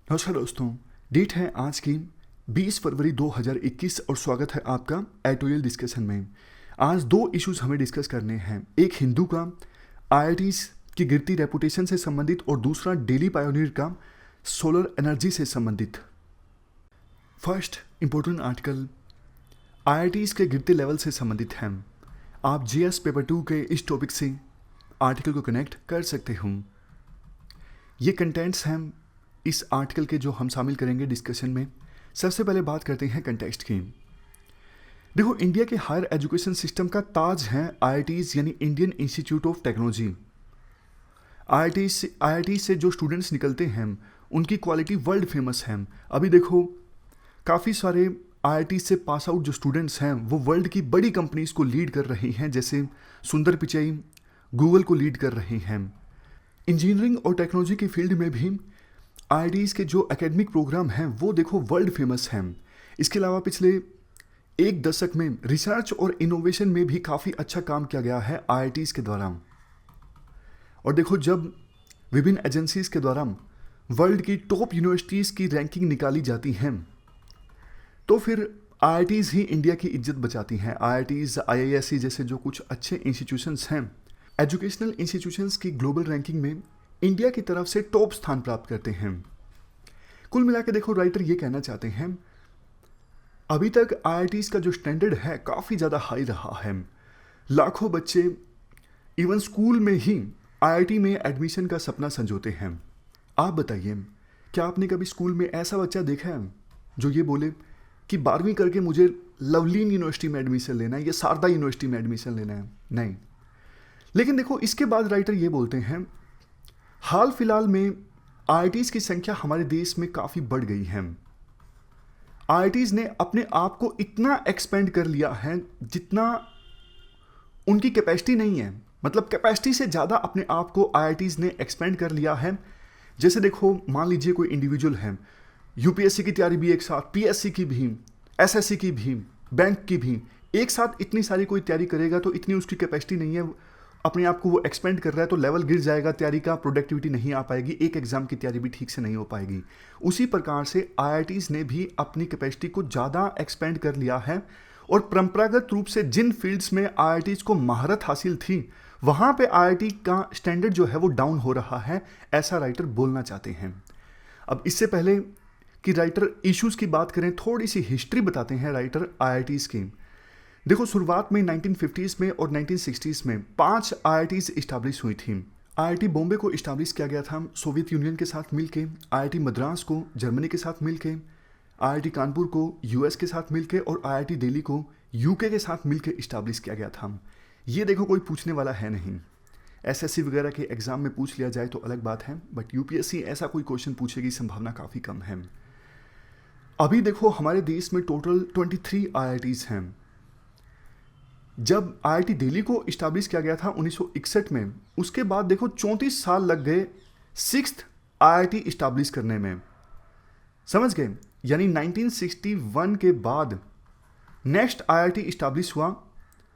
नमस्कार दोस्तों। डेट है आज की 20 फरवरी 2021 और स्वागत है आपका एडिटोरियल डिस्कशन में। आज दो इश्यूज हमें डिस्कस करने हैं। एक हिंदू का आईआईटीज की गिरती रेपुटेशन से संबंधित और दूसरा डेली पायोनियर का सोलर एनर्जी से संबंधित। फर्स्ट इंपॉर्टेंट आर्टिकल आईआईटीज के गिरते लेवल से संबंधित है। आप जीएस पेपर 2 के इस टॉपिक से आर्टिकल को कनेक्ट कर सकते हो। ये कंटेंट्स हैं इस आर्टिकल के जो हम शामिल करेंगे डिस्कशन में। सबसे पहले बात करते हैं कंटेक्स्ट की। देखो, इंडिया के हायर एजुकेशन सिस्टम का ताज है आईआईटीज यानी Indian institute of technology. IIT से जो स्टूडेंट्स निकलते हैं उनकी क्वालिटी वर्ल्ड फेमस है। अभी देखो, काफ़ी सारे आईआईटी से पास आउट जो स्टूडेंट्स हैं वो वर्ल्ड की बड़ी कंपनीज को लीड कर रही हैं, जैसे सुंदर पिचाई गूगल को लीड कर रही हैं। इंजीनियरिंग और टेक्नोलॉजी की फील्ड में भी आईआईटीज के जो एकेडमिक प्रोग्राम हैं वो देखो वर्ल्ड फेमस हैं। इसके अलावा पिछले एक दशक में रिसर्च और इनोवेशन में भी काफ़ी अच्छा काम किया गया है आईआईटीज के द्वारा। और देखो, जब विभिन्न एजेंसीज के द्वारा वर्ल्ड की टॉप यूनिवर्सिटीज़ की रैंकिंग निकाली जाती हैं तो फिर आईआईटीज ही इंडिया की इज्जत बचाती हैं। आईआईटीज, आईआईएससी जैसे जो कुछ अच्छे इंस्टीट्यूशंस हैं, एजुकेशनल इंस्टीट्यूशंस की ग्लोबल रैंकिंग में इंडिया की तरफ से टॉप स्थान प्राप्त करते हैं। कुल मिलाकर देखो, राइटर ये कहना चाहते हैं अभी तक आईआईटीज का जो स्टैंडर्ड है काफ़ी ज़्यादा हाई रहा है। लाखों बच्चे इवन स्कूल में ही आईआईटी में एडमिशन का सपना संजोते हैं। आप बताइए, क्या आपने कभी स्कूल में ऐसा बच्चा देखा है जो ये बोले कि 12वीं करके मुझे लवलीन यूनिवर्सिटी में एडमिशन लेना है या शारदा यूनिवर्सिटी में एडमिशन लेना है? नहीं। लेकिन देखो, इसके बाद राइटर ये बोलते हैं हाल फिलहाल में आईआईटीज की संख्या हमारे देश में काफ़ी बढ़ गई है। आईआईटीज ने अपने आप को इतना एक्सपेंड कर लिया है जितना उनकी कैपेसिटी नहीं है। मतलब कैपेसिटी से ज़्यादा अपने आप को आईआईटीज ने एक्सपेंड कर लिया है। जैसे देखो, मान लीजिए कोई इंडिविजुअल है, यूपीएससी की तैयारी भी एक साथ, पीएससी की भी, एसएससी की भी, बैंक की भी, एक साथ इतनी सारी कोई तैयारी करेगा तो इतनी उसकी कैपेसिटी नहीं है। अपने आप को वो एक्सपेंड कर रहा है तो लेवल गिर जाएगा तैयारी का, प्रोडक्टिविटी नहीं आ पाएगी, एक एग्जाम की तैयारी भी ठीक से नहीं हो पाएगी। उसी प्रकार से आईआईटीज ने भी अपनी कैपेसिटी को ज़्यादा एक्सपेंड कर लिया है और परंपरागत रूप से जिन फील्ड्स में आईआईटीज को महारत हासिल थी वहाँ पे आईआईटी का स्टैंडर्ड जो है वो डाउन हो रहा है, ऐसा राइटर बोलना चाहते हैं। अब इससे पहले कि राइटर इश्यूज की बात करें, थोड़ी सी हिस्ट्री बताते हैं राइटर आईआईटीज की। देखो, शुरुआत में 1950s में और 1960s में 5 आईआईटीज इस्टेब्लिश हुई थी। आईआईटी बॉम्बे को इस्टेब्लिश किया गया था सोवियत यूनियन के साथ मिलके, आईआईटी मद्रास को जर्मनी के साथ मिलके, आईआईटी कानपुर को यूएस के साथ मिलके और आईआईटी दिल्ली को यूके के साथ मिलके इस्टेब्लिश किया गया था। ये देखो, कोई पूछने वाला है नहीं। एसएससी वगैरह के एग्जाम में पूछ लिया जाए तो अलग बात है, बट यूपीएससी ऐसा कोई क्वेश्चन पूछेगी संभावना काफ़ी कम है। अभी देखो, हमारे देश में टोटल 23 आईआईटीज हैं। जब आईआईटी दिल्ली को इस्टेब्लिश किया गया था 1961 में, उसके बाद देखो 34 साल लग गए 6th आईआईटी इस्टेब्लिश करने में। समझ गए? यानी 1961 के बाद नेक्स्ट आईआईटी इस्टेब्लिश हुआ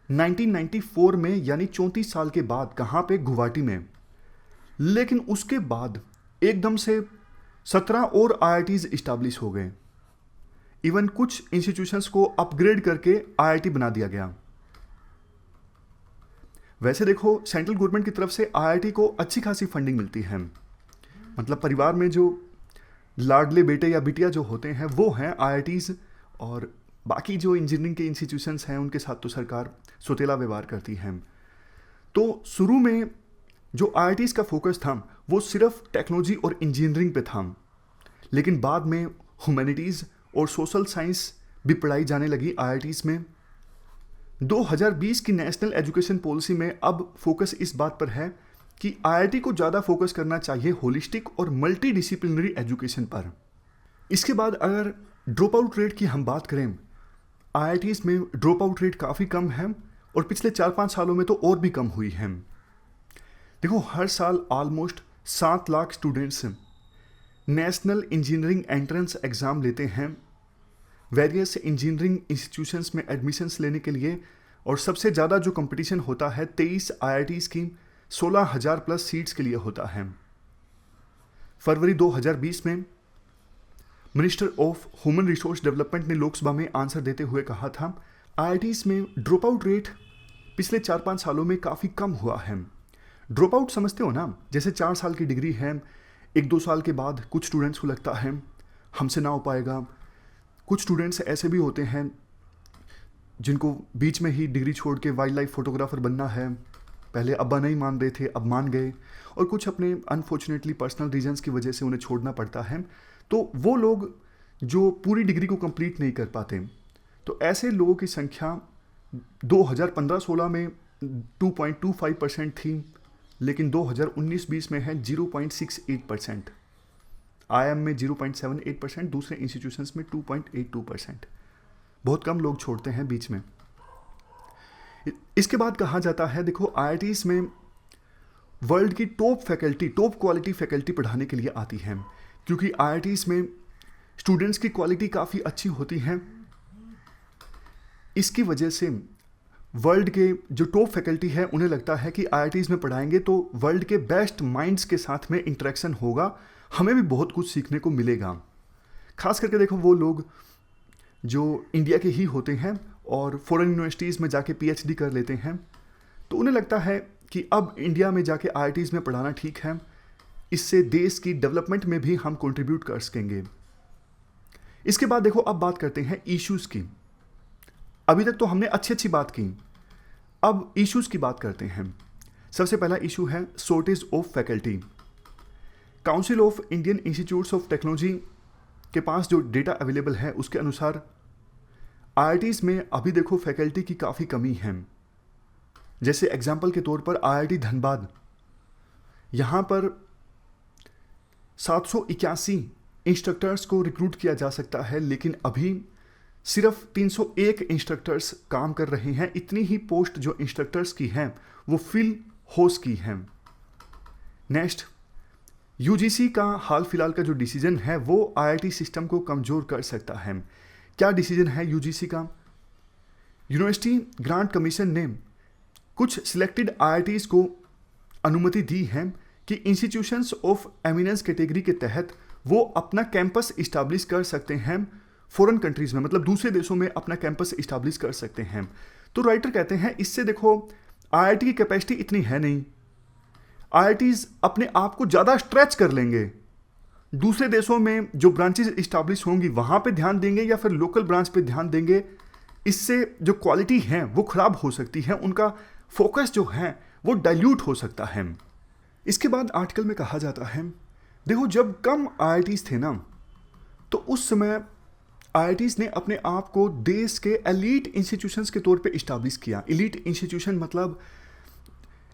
1994 में, यानी 34 साल के बाद। कहाँ पे? गुवाहाटी में। लेकिन उसके बाद एकदम से 17 और आईआईटीज इस्टेब्लिश हो गए। इवन कुछ इंस्टीट्यूशंस को अपग्रेड करके आईआईटी बना दिया गया। वैसे देखो, सेंट्रल गवर्नमेंट की तरफ से आईआईटी को अच्छी खासी फंडिंग मिलती है। मतलब परिवार में जो लाडले बेटे या बिटिया जो होते हैं वो हैं आईआईटीज, और बाकी जो इंजीनियरिंग के इंस्टीट्यूशंस हैं उनके साथ तो सरकार सौतेला व्यवहार करती है। तो शुरू में जो आईआईटीज का फोकस था वो सिर्फ टेक्नोलॉजी और इंजीनियरिंग पे था, लेकिन बाद में ह्यूमैनिटीज़ और सोशल साइंस भी पढ़ाई जाने लगी आईआईटीज में। 2020 की नेशनल एजुकेशन पॉलिसी में अब फोकस इस बात पर है कि आईआईटी को ज़्यादा फोकस करना चाहिए होलिस्टिक और मल्टी डिसिप्लिनरी एजुकेशन पर। इसके बाद अगर ड्रॉप आउट रेट की हम बात करें, आईआईटीज में ड्रॉप आउट रेट काफ़ी कम है और पिछले 4-5 सालों में तो और भी कम हुई है। देखो, हर साल almost 7 lakh students national engineering entrance exam लेते हैं वेरियस इंजीनियरिंग इंस्टीट्यूशंस में एडमिशन्स लेने के लिए, और सबसे ज़्यादा जो कंपटीशन होता है 23 आईआईटीज़ की 16,000 प्लस सीट्स के लिए होता है। फरवरी 2020 में minister of human resource development ने लोकसभा में आंसर देते हुए कहा था, आईआईटीज में ड्रॉप आउट रेट पिछले 4-5 सालों में काफ़ी कम हुआ है। ड्रॉप आउट समझते हो ना, जैसे 4 साल की डिग्री है, 1-2 साल के बाद कुछ स्टूडेंट्स को लगता है हमसे ना हो पाएगा। कुछ स्टूडेंट्स ऐसे भी होते हैं जिनको बीच में ही डिग्री छोड़ के वाइल्ड लाइफ फोटोग्राफर बनना है, पहले अब्बा नहीं मान रहे थे, अब मान गए, और कुछ अपने अनफॉर्चुनेटली पर्सनल रीजंस की वजह से उन्हें छोड़ना पड़ता है। तो वो लोग जो पूरी डिग्री को कंप्लीट नहीं कर पाते, तो ऐसे लोगों की संख्या 2015-16 में 2.25% थी, लेकिन 2019-20 में है 0.68%, आईआईएम में 0.78%, दूसरे इंस्टीट्यूशंस में 2.82%। बहुत कम लोग छोड़ते हैं बीच में। इसके बाद कहा जाता है, देखो आईआईटीज में वर्ल्ड की top faculty, top quality faculty पढ़ाने के लिए आती है, क्योंकि आईआईटीज में स्टूडेंट्स की क्वालिटी काफ़ी अच्छी होती है। इसकी वजह से वर्ल्ड के जो टॉप फैकल्टी है उन्हें लगता है कि आईआईटीज में पढ़ाएंगे तो वर्ल्ड के बेस्ट माइंड्स के साथ में इंटरेक्शन होगा, हमें भी बहुत कुछ सीखने को मिलेगा। खास करके देखो वो लोग जो इंडिया के ही होते हैं और फॉरेन यूनिवर्सिटीज़ में जाके पीएचडी कर लेते हैं, तो उन्हें लगता है कि अब इंडिया में जाके आईआईटीज में पढ़ाना ठीक है, इससे देश की डेवलपमेंट में भी हम कंट्रीब्यूट कर सकेंगे। इसके बाद देखो अब बात करते हैं इश्यूज़ की। अभी तक तो हमने अच्छी बात की, अब इश्यूज़ की बात करते हैं। सबसे पहला इशू है shortage of faculty. Council of Indian institutes of technology के पास जो डेटा अवेलेबल है उसके अनुसार आईआईटीज़ में अभी देखो फैकल्टी की काफ़ी कमी है। जैसे एग्जाम्पल के तौर पर आईआईटी धनबाद, यहाँ पर 781 इंस्ट्रक्टर्स को रिक्रूट किया जा सकता है, लेकिन अभी सिर्फ 301 इंस्ट्रक्टर्स काम कर रहे हैं। इतनी ही पोस्ट जो इंस्ट्रक्टर्स की हैं वो फिल हो की हैं। नेक्स्ट, यूजीसी का हाल फिलहाल का जो डिसीजन है वो आईआईटी सिस्टम को कमज़ोर कर सकता है। क्या डिसीजन है यूजीसी का? यूनिवर्सिटी ग्रांट कमीशन ने कुछ सिलेक्टेड आईआईटीज़ को अनुमति दी है कि इंस्टीट्यूशंस ऑफ एमिनेंस कैटेगरी के तहत वो अपना कैंपस इस्टेब्लिश कर सकते हैं फॉरेन कंट्रीज़ में, मतलब दूसरे देशों में अपना कैंपस इस्टेब्लिश कर सकते हैं। तो राइटर कहते हैं इससे देखो आईआईटी की कैपेसिटी इतनी है नहीं, आईआईटीज़ अपने आप को ज़्यादा स्ट्रेच कर लेंगे, दूसरे देशों में जो ब्रांचेस इस्टेब्लिश होंगी वहाँ पे ध्यान देंगे या फिर लोकल ब्रांच पे ध्यान देंगे। इससे जो क्वालिटी है वो ख़राब हो सकती है, उनका फोकस जो है वो डाइल्यूट हो सकता है। इसके बाद आर्टिकल में कहा जाता है, देखो जब कम आईआईटीज़ थे ना, तो उस समय आईआईटीज़ ने अपने आप को देश के एलीट इंस्टीट्यूशंस के तौर पे इस्टेब्लिश किया। एलीट इंस्टीट्यूशन मतलब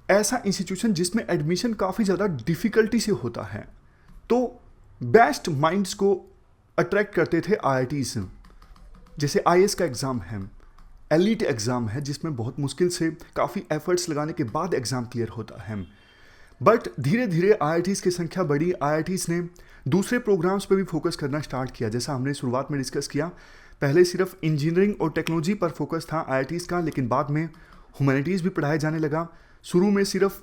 ऐसा इंस्टीट्यूशन जिसमें एडमिशन काफ़ी ज़्यादा डिफ़िकल्टी से होता है, तो बेस्ट माइंड्स को अट्रैक्ट करते थे आईआईटीज़। जैसे आईएएस का एग्ज़ाम है, एलीट एग्ज़ाम है जिसमें बहुत मुश्किल से काफ़ी एफर्ट्स लगाने के बाद एग्ज़ाम क्लियर होता है। बट धीरे धीरे आईआईटीज़ की संख्या बढ़ी, आईआईटीज़ ने दूसरे प्रोग्राम्स पे भी फोकस करना स्टार्ट किया। जैसा हमने शुरुआत में डिस्कस किया, पहले सिर्फ इंजीनियरिंग और टेक्नोलॉजी पर फोकस था आईआईटीज़ का, लेकिन बाद में ह्यूमैनिटीज़ भी पढ़ाया जाने लगा। शुरू में सिर्फ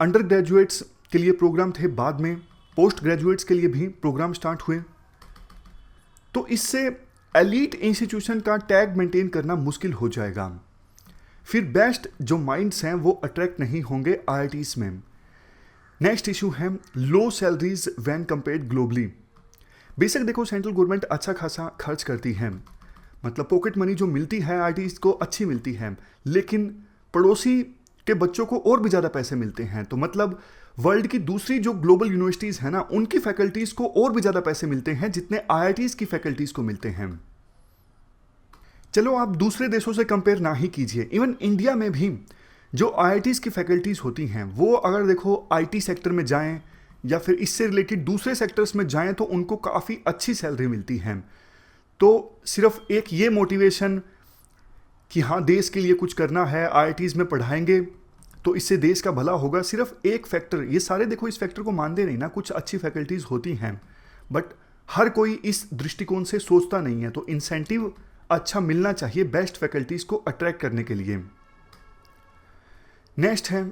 अंडर ग्रेजुएट्स के लिए प्रोग्राम थे, बाद में पोस्ट ग्रेजुएट्स के लिए भी प्रोग्राम स्टार्ट हुए। तो इससे एलीट इंस्टीट्यूशन का टैग मेंटेन करना मुश्किल हो जाएगा, फिर बेस्ट जो माइंड्स हैं वो अट्रैक्ट नहीं होंगे आईआईटीज़ में। नेक्स्ट इशू है लो सैलरीज व्हेन कंपेयर्ड ग्लोबली। बेशक देखो सेंट्रल गवर्नमेंट अच्छा खासा खर्च करती है, मतलब पॉकेट मनी जो मिलती है आईआईटीज़ को अच्छी मिलती है, लेकिन पड़ोसी के बच्चों को और भी ज़्यादा पैसे मिलते हैं। तो मतलब वर्ल्ड की दूसरी जो ग्लोबल यूनिवर्सिटीज़ हैं ना, उनकी फैकल्टीज़ को और भी ज़्यादा पैसे मिलते हैं जितने आईआईटीज़ की फैकल्टीज़ को मिलते हैं। चलो आप दूसरे देशों से कंपेयर ना ही कीजिए, इवन इंडिया में भी जो आईआईटीज़ की फैकल्टीज़ होती हैं वो अगर देखो आईटी सेक्टर में जाएं या फिर इससे रिलेटेड दूसरे सेक्टर्स में जाएं तो उनको काफ़ी अच्छी सैलरी मिलती है। तो सिर्फ एक ये मोटिवेशन कि हाँ देश के लिए कुछ करना है, आईआईटीज़ में पढ़ाएंगे तो इससे देश का भला होगा, सिर्फ एक फैक्टर, ये सारे देखो इस फैक्टर को मानते नहीं ना। कुछ अच्छी फैकल्टीज़ होती हैं बट हर कोई इस दृष्टिकोण से सोचता नहीं है, तो इंसेंटिव अच्छा मिलना चाहिए बेस्ट फैकल्टीज़ को अट्रैक्ट करने के लिए। नेक्स्ट है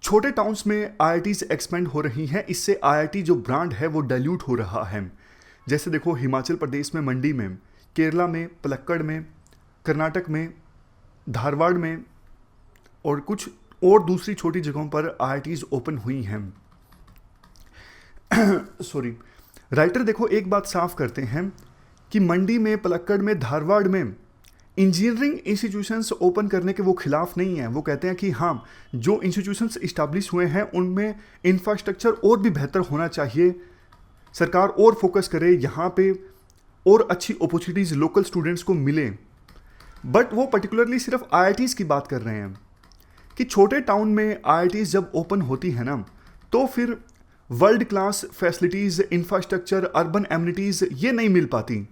छोटे टाउन्स में आईआईटीज़ एक्सपेंड हो रही हैं, इससे आईआईटी जो ब्रांड है वो डाइल्यूट हो रहा है। जैसे देखो हिमाचल प्रदेश में मंडी में, केरला में पलक्कड़ में, कर्नाटक में, धारवाड़ में और कुछ और दूसरी छोटी जगहों पर आईआईटीज ओपन हुई हैं। सॉरी, राइटर देखो एक बात साफ करते हैं कि मंडी में, पलक्कड़ में, धारवाड़ में इंजीनियरिंग इंस्टीट्यूशंस ओपन करने के वो खिलाफ नहीं है। वो कहते हैं कि हाँ, जो इंस्टीट्यूशंस इस्टेब्लिश हुए हैं उनमें इंफ्रास्ट्रक्चर और भी बेहतर होना चाहिए, सरकार और फोकस करे यहाँ पे और अच्छी अपॉर्चुनिटीज़ लोकल स्टूडेंट्स को मिले। बट वो पर्टिकुलरली सिर्फ आईआईटीज़ की बात कर रहे हैं कि छोटे टाउन में आईआईटीज़ जब ओपन होती है ना, तो फिर world class facilities, infrastructure, urban amenities ये नहीं मिल पाती।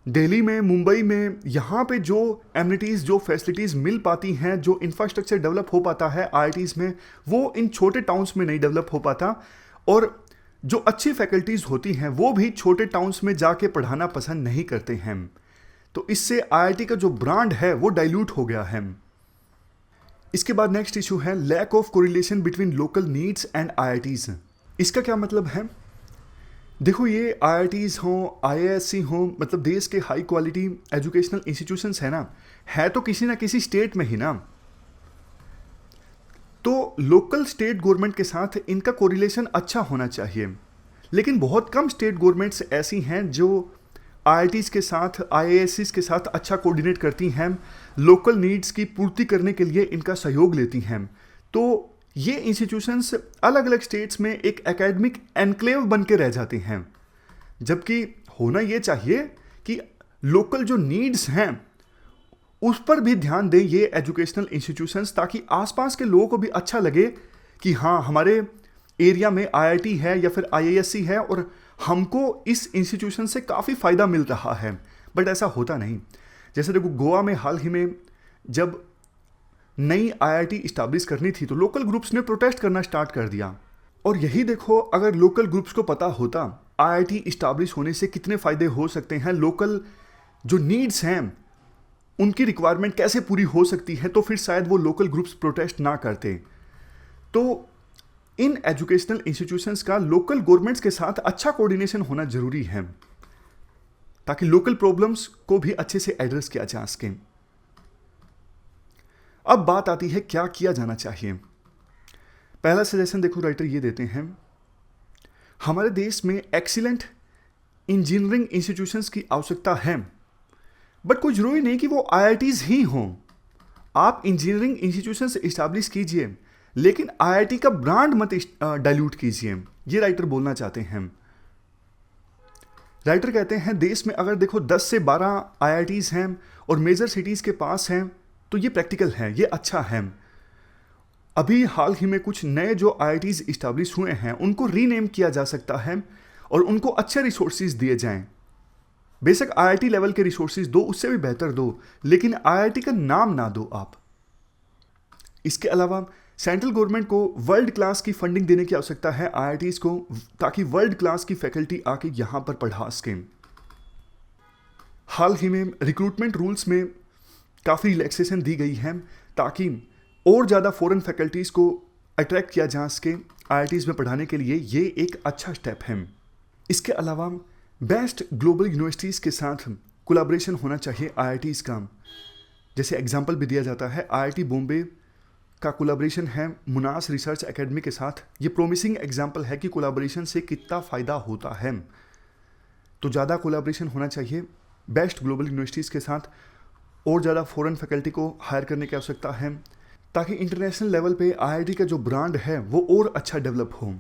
दिल्ली में, मुंबई में यहाँ पे जो एमिनिटीज़, जो फैसिलिटीज़ मिल पाती हैं, जो इंफ्रास्ट्रक्चर डेवलप हो पाता है आईआईटीज़ में, वो इन छोटे टाउन्स में नहीं डेवलप हो पाता। और जो अच्छी फैकल्टीज़ होती हैं वो भी छोटे टाउन्स में जाके पढ़ाना पसंद नहीं करते हैं। तो इससे आईआईटी का जो ब्रांड है वो डाइल्यूट हो गया है। इसके बाद नेक्स्ट इशू है lack of correlation between local needs and IITs. इसका क्या मतलब है? देखो, ये आईआईटीज़ हों, आईआईएससी हों, मतलब देश के हाई क्वालिटी एजुकेशनल इंस्टीट्यूशंस है ना, है तो किसी ना किसी स्टेट में ही ना। तो लोकल स्टेट गवर्नमेंट के साथ इनका कोरिलेशन अच्छा होना चाहिए। लेकिन बहुत कम स्टेट गवर्नमेंट्स ऐसी हैं जो आईआईटीज़ के साथ, आईआईएससीज़ के साथ अच्छा कोऑर्डिनेट करती हैं, लोकल नीड्स की पूर्ति करने के लिए इनका सहयोग लेती हैं। तो ये इंस्टीट्यूशंस अलग अलग स्टेट्स में एक एकेडमिक एनक्लेव बन के रह जाते हैं, जबकि होना ये चाहिए कि लोकल जो नीड्स हैं उस पर भी ध्यान दें ये एजुकेशनल इंस्टीट्यूशंस, ताकि आसपास के लोगों को भी अच्छा लगे कि हाँ, हमारे एरिया में आईआईटी है या फिर आईआईएससी है और हमको इस इंस्टीट्यूशन से काफ़ी फ़ायदा मिल रहा है। बट ऐसा होता नहीं। जैसे देखो, गोवा में हाल ही में जब नई आईआईटी इस्टेब्लिश करनी थी तो लोकल ग्रुप्स ने प्रोटेस्ट करना स्टार्ट कर दिया। और यही देखो, अगर लोकल ग्रुप्स को पता होता आईआईटी इस्टेब्लिश होने से कितने फ़ायदे हो सकते हैं, लोकल जो नीड्स हैं उनकी रिक्वायरमेंट कैसे पूरी हो सकती है, तो फिर शायद वो लोकल ग्रुप्स प्रोटेस्ट ना करते। तो इन एजुकेशनल इंस्टीट्यूशंस का लोकल गवर्नमेंट्स के साथ अच्छा कोऑर्डिनेशन होना जरूरी है, ताकि लोकल प्रॉब्लम्स को भी अच्छे से एड्रेस किया जा सके। अब बात आती है क्या किया जाना चाहिए। पहला सजेशन देखो, राइटर ये देते हैं, हमारे देश में एक्सीलेंट इंजीनियरिंग इंस्टीट्यूशंस की आवश्यकता है, बट कोई जरूरी नहीं कि वो आईआईटीज़ ही हों। आप इंजीनियरिंग इंस्टीट्यूशंस इस्टेब्लिश कीजिए, लेकिन आईआईटी का ब्रांड मत डाइल्यूट कीजिए। ये राइटर बोलना चाहते हैं। राइटर कहते हैं देश में अगर देखो 10 से 12 आईआईटीज़ हैं और मेजर सिटीज़ के पास हैं तो ये प्रैक्टिकल है, ये अच्छा है। अभी हाल ही में कुछ नए जो आईआईटीज़ इस्टेब्लिश हुए हैं उनको रीनेम किया जा सकता है और उनको अच्छे रिसोर्सेज दिए जाएं। बेशक आईआईटी लेवल के रिसोर्सेज दो, उससे भी बेहतर दो, लेकिन आईआईटी का नाम ना दो आप। इसके अलावा सेंट्रल गवर्नमेंट को वर्ल्ड क्लास की फंडिंग देने की आवश्यकता है आईआईटीज़ को, ताकि वर्ल्ड क्लास की फैकल्टी आके यहाँ पर पढ़ा सकें। हाल ही में रिक्रूटमेंट रूल्स में काफ़ी रिलैक्सेशन दी गई है ताकि और ज़्यादा फॉरेन फैकल्टीज़ को अट्रैक्ट किया जा सके आईआईटीज़ में पढ़ाने के लिए। ये एक अच्छा स्टेप है। इसके अलावा बेस्ट ग्लोबल यूनिवर्सिटीज़ के साथ कोलैबोरेशन होना चाहिए आईआईटीज़ का। जैसे एग्जांपल भी दिया जाता है, आईआईटी बॉम्बे का कोलैबोरेशन है मुनास रिसर्च एकेडमी के साथ। ये प्रोमिसिंग एग्जांपल है कि कोलैबोरेशन से कितना फ़ायदा होता है। तो ज़्यादा कोलैबोरेशन होना चाहिए बेस्ट ग्लोबल यूनिवर्सिटीज़ के साथ, और ज़्यादा फॉरेन फैकल्टी को हायर करने की आवश्यकता है, ताकि इंटरनेशनल लेवल पे आईआईटी का जो ब्रांड है वो और अच्छा डेवलप हो।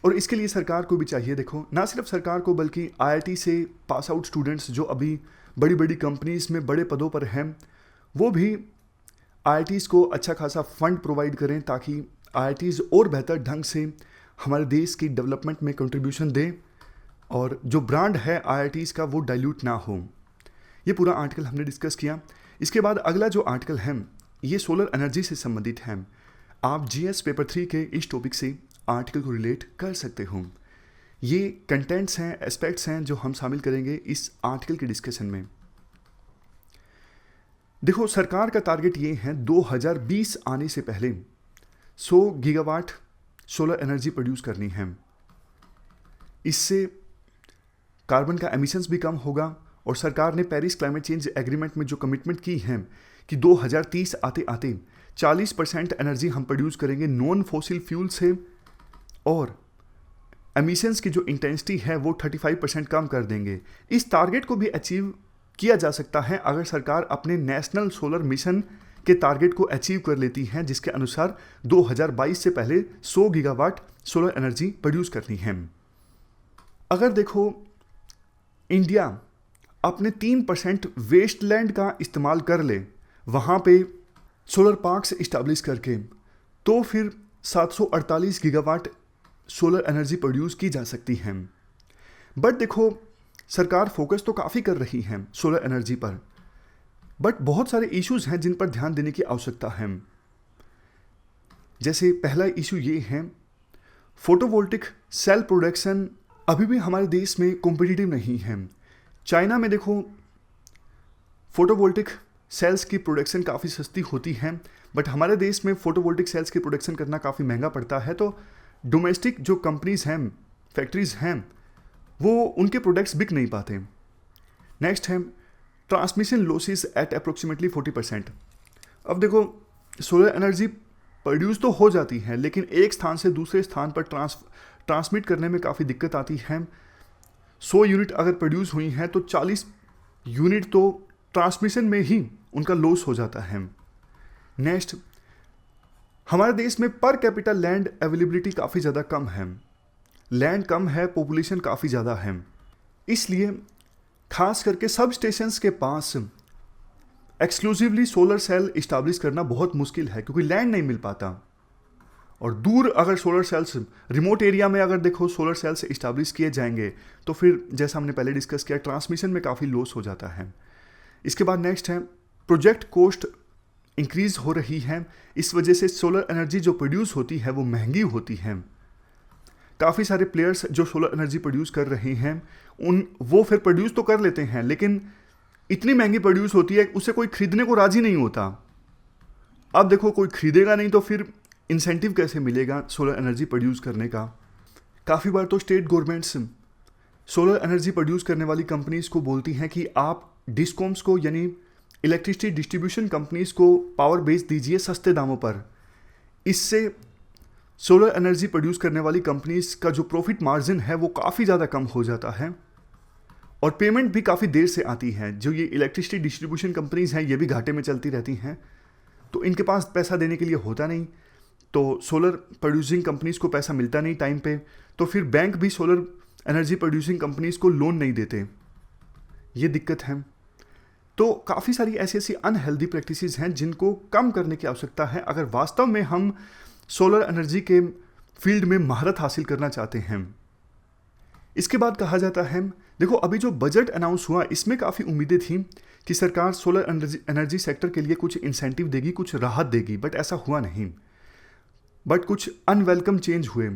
और इसके लिए सरकार को भी चाहिए, देखो ना सिर्फ सरकार को बल्कि आईआईटी से पास आउट स्टूडेंट्स जो अभी बड़ी बड़ी कंपनीज़ में बड़े पदों पर हैं, वो भी आईआईटीज़ को अच्छा खासा फंड प्रोवाइड करें, ताकि आईआईटीज़ और बेहतर ढंग से हमारे देश की डेवलपमेंट में कंट्रीब्यूशन दें और जो ब्रांड है आईआईटीज़ का वो डाइल्यूट ना हो। ये पूरा आर्टिकल हमने डिस्कस किया। इसके बाद अगला जो आर्टिकल है ये सोलर एनर्जी से संबंधित है। आप जीएस पेपर 3 के इस टॉपिक से आर्टिकल को रिलेट कर सकते हो। ये कंटेंट्स हैं, एस्पेक्ट्स हैं जो हम शामिल करेंगे इस आर्टिकल के डिस्कशन में। देखो, सरकार का टारगेट ये है 2020 आने से पहले 100 गीगावाट सोलर एनर्जी प्रोड्यूस करनी है। इससे कार्बन का एमिशंस भी कम होगा। और सरकार ने पेरिस क्लाइमेट चेंज एग्रीमेंट में जो कमिटमेंट की है कि 2030 आते आते 40% एनर्जी हम प्रोड्यूस करेंगे नॉन फॉसिल फ्यूल से, और एमिशंस की जो इंटेंसिटी है वो 35% कम कर देंगे। इस टारगेट को भी अचीव किया जा सकता है अगर सरकार अपने नेशनल सोलर मिशन के टारगेट को अचीव कर लेती है, जिसके अनुसार 2022 से पहले 100 गीगावाट सोलर एनर्जी प्रोड्यूस करनी है। अगर देखो इंडिया अपने 3% वेस्टलैंड का इस्तेमाल कर ले वहाँ पे सोलर पार्क्स इस्टेब्लिश करके, तो फिर 748 गीगावाट सोलर एनर्जी प्रोड्यूस की जा सकती है। बट देखो सरकार फोकस तो काफ़ी कर रही है सोलर एनर्जी पर, बट बहुत सारे इश्यूज हैं जिन पर ध्यान देने की आवश्यकता है। जैसे पहला इशू ये है, फोटोवोल्टिक सेल प्रोडक्शन अभी भी हमारे देश में कॉम्पिटिटिव नहीं है। चाइना में देखो फोटोवोल्टिक सेल्स की प्रोडक्शन काफ़ी सस्ती होती है, बट हमारे देश में फोटोवोल्टिक सेल्स की प्रोडक्शन करना काफ़ी महंगा पड़ता है। तो डोमेस्टिक जो कंपनीज हैं, फैक्ट्रीज हैं, वो उनके प्रोडक्ट्स बिक नहीं पाते। नेक्स्ट है ट्रांसमिशन लॉसेस एट अप्रोक्सीमेटली 40%। अब देखो सोलर एनर्जी प्रोड्यूस तो हो जाती है, लेकिन एक स्थान से दूसरे स्थान पर ट्रांसमिट करने में काफ़ी दिक्कत आती है। 100 यूनिट अगर प्रोड्यूस हुई हैं तो 40 यूनिट तो ट्रांसमिशन में ही उनका लॉस हो जाता है। नेक्स्ट, हमारे देश में पर कैपिटल लैंड अवेलेबिलिटी काफ़ी ज़्यादा कम है। लैंड कम है, पॉपुलेशन काफ़ी ज़्यादा है, इसलिए खास करके सब स्टेशंस के पास एक्सक्लूसिवली सोलर सेल इस्टेब्लिश करना बहुत मुश्किल है, क्योंकि लैंड नहीं मिल पाता। और दूर अगर सोलर सेल्स, रिमोट एरिया में अगर देखो सोलर सेल्स इस्टेब्लिश किए जाएंगे तो फिर जैसा हमने पहले डिस्कस किया ट्रांसमिशन में काफ़ी लॉस हो जाता है। इसके बाद नेक्स्ट है प्रोजेक्ट कॉस्ट इंक्रीज हो रही है। इस वजह से सोलर एनर्जी जो प्रोड्यूस होती है वो महंगी होती है। काफ़ी सारे प्लेयर्स जो सोलर एनर्जी प्रोड्यूस कर रहे हैं वो फिर प्रोड्यूस तो कर लेते हैं, लेकिन इतनी महंगी प्रोड्यूस होती है उसे कोई खरीदने को राजी नहीं होता। अब देखो कोई खरीदेगा नहीं तो फिर इंसेंटिव कैसे मिलेगा सोलर एनर्जी प्रोड्यूस करने का। काफ़ी बार तो state governments solar energy produce करने वाली कंपनीज को बोलती हैं कि आप डिस्कॉम्स को यानी इलेक्ट्रिसिटी डिस्ट्रीब्यूशन कंपनीज को पावर बेच दीजिए सस्ते दामों पर। इससे सोलर एनर्जी प्रोड्यूस करने वाली कंपनीज का जो प्रॉफिट मार्जिन है वो काफ़ी ज़्यादा कम हो जाता है, और पेमेंट भी काफ़ी देर से आती है। जो ये इलेक्ट्रिसिटी डिस्ट्रीब्यूशन कंपनीज हैं ये भी घाटे में चलती रहती हैं, तो इनके पास पैसा देने के लिए होता नहीं, तो सोलर प्रोड्यूसिंग कंपनीज को पैसा मिलता नहीं टाइम पे, तो फिर बैंक भी सोलर एनर्जी प्रोड्यूसिंग कंपनीज को लोन नहीं देते। ये दिक्कत है। तो काफ़ी सारी ऐसी अनहेल्दी प्रैक्टिसेस हैं जिनको कम करने की आवश्यकता है अगर वास्तव में हम सोलर एनर्जी के फील्ड में महारत हासिल करना चाहते हैं। इसके बाद कहा जाता है, देखो अभी जो बजट अनाउंस हुआ इसमें काफ़ी उम्मीदें थी कि सरकार सोलर एनर्जी सेक्टर के लिए कुछ इंसेंटिव देगी, कुछ राहत देगी, बट ऐसा हुआ नहीं। बट कुछ अनवेलकम चेंज हुए।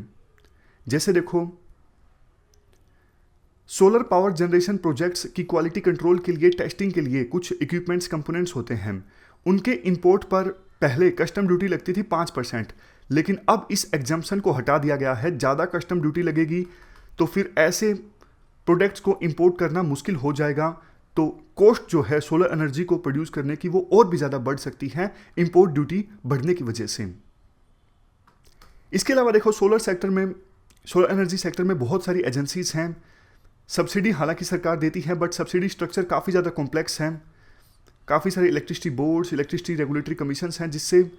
जैसे देखो सोलर पावर जनरेशन प्रोजेक्ट्स की क्वालिटी कंट्रोल के लिए, टेस्टिंग के लिए कुछ इक्विपमेंट्स कंपोनेंट्स होते हैं, उनके इंपोर्ट पर पहले कस्टम ड्यूटी लगती थी 5%, लेकिन अब इस एग्जाम्पशन को हटा दिया गया है। ज़्यादा कस्टम ड्यूटी लगेगी तो फिर ऐसे प्रोडक्ट्स को इंपोर्ट करना मुश्किल हो जाएगा, तो कॉस्ट जो है सोलर एनर्जी को प्रोड्यूस करने की वो और भी ज़्यादा बढ़ सकती है इंपोर्ट ड्यूटी बढ़ने की वजह से। इसके अलावा देखो सोलर एनर्जी सेक्टर में बहुत सारी एजेंसीज हैं। सब्सिडी हालांकि सरकार देती है, बट सब्सिडी स्ट्रक्चर काफ़ी ज़्यादा कॉम्प्लेक्स है। काफ़ी सारे electricity boards, electricity regulatory commissions हैं, जिससे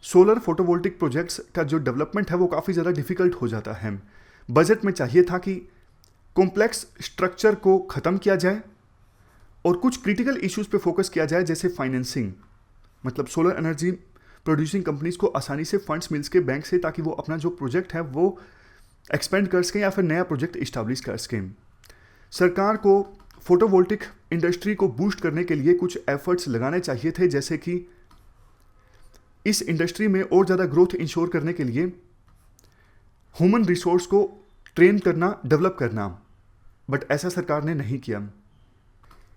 सोलर फोटोवोल्टिक प्रोजेक्ट्स का जो डेवलपमेंट है वो काफ़ी ज़्यादा डिफिकल्ट हो जाता है। बजट में चाहिए था कि कॉम्प्लेक्स स्ट्रक्चर को ख़त्म किया जाए और कुछ क्रिटिकल इश्यूज़ पे फोकस किया जाए, जैसे फाइनेंसिंग, मतलब सोलर एनर्जी प्रोड्यूसिंग कंपनीज को आसानी से फंड्स मिल सके बैंक से, ताकि वो अपना जो प्रोजेक्ट है वो एक्सपेंड कर सकें या फिर नया प्रोजेक्ट इस्टेब्लिश कर सकें। सरकार को फोटोवोल्टिक इंडस्ट्री को बूस्ट करने के लिए कुछ एफर्ट्स लगाने चाहिए थे, जैसे कि इस इंडस्ट्री में और ज़्यादा ग्रोथ इंश्योर करने के लिए ह्यूमन रिसोर्स को ट्रेन करना, डेवलप करना, बट ऐसा सरकार ने नहीं किया।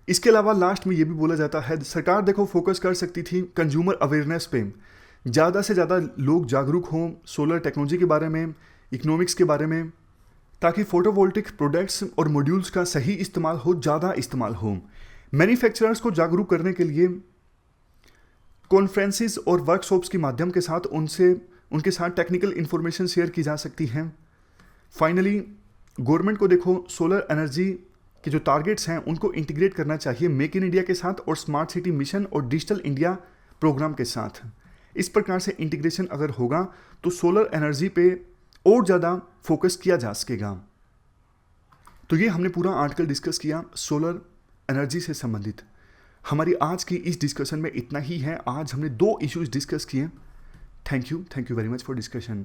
इसके अलावा लास्ट में ये भी बोला जाता है, सरकार देखो फोकस कर सकती थी कंज्यूमर अवेयरनेस पे, ज़्यादा से ज़्यादा लोग जागरूक हों सोलर टेक्नोलॉजी के बारे में, इकोनॉमिक्स के बारे में, ताकि फोटोवोल्टिक प्रोडक्ट्स और मॉड्यूल्स का सही इस्तेमाल हो, ज़्यादा इस्तेमाल हो। मैन्युफैक्चरर्स को जागरूक करने के लिए कॉन्फ्रेंसेस और वर्कशॉप्स के माध्यम के साथ उनके साथ टेक्निकल इन्फॉर्मेशन शेयर की जा सकती है। फाइनली गवर्नमेंट को देखो सोलर एनर्जी के जो टारगेट्स हैं उनको इंटीग्रेट करना चाहिए मेक इन इंडिया के साथ और स्मार्ट सिटी मिशन और डिजिटल इंडिया प्रोग्राम के साथ। इस प्रकार से इंटीग्रेशन अगर होगा तो सोलर एनर्जी पे और ज़्यादा फोकस किया जा सकेगा। तो ये हमने पूरा आर्टिकल डिस्कस किया सोलर एनर्जी से संबंधित। हमारी आज की इस डिस्कशन में इतना ही है। आज हमने 2 इश्यूज डिस्कस किए। Thank you very much for discussion.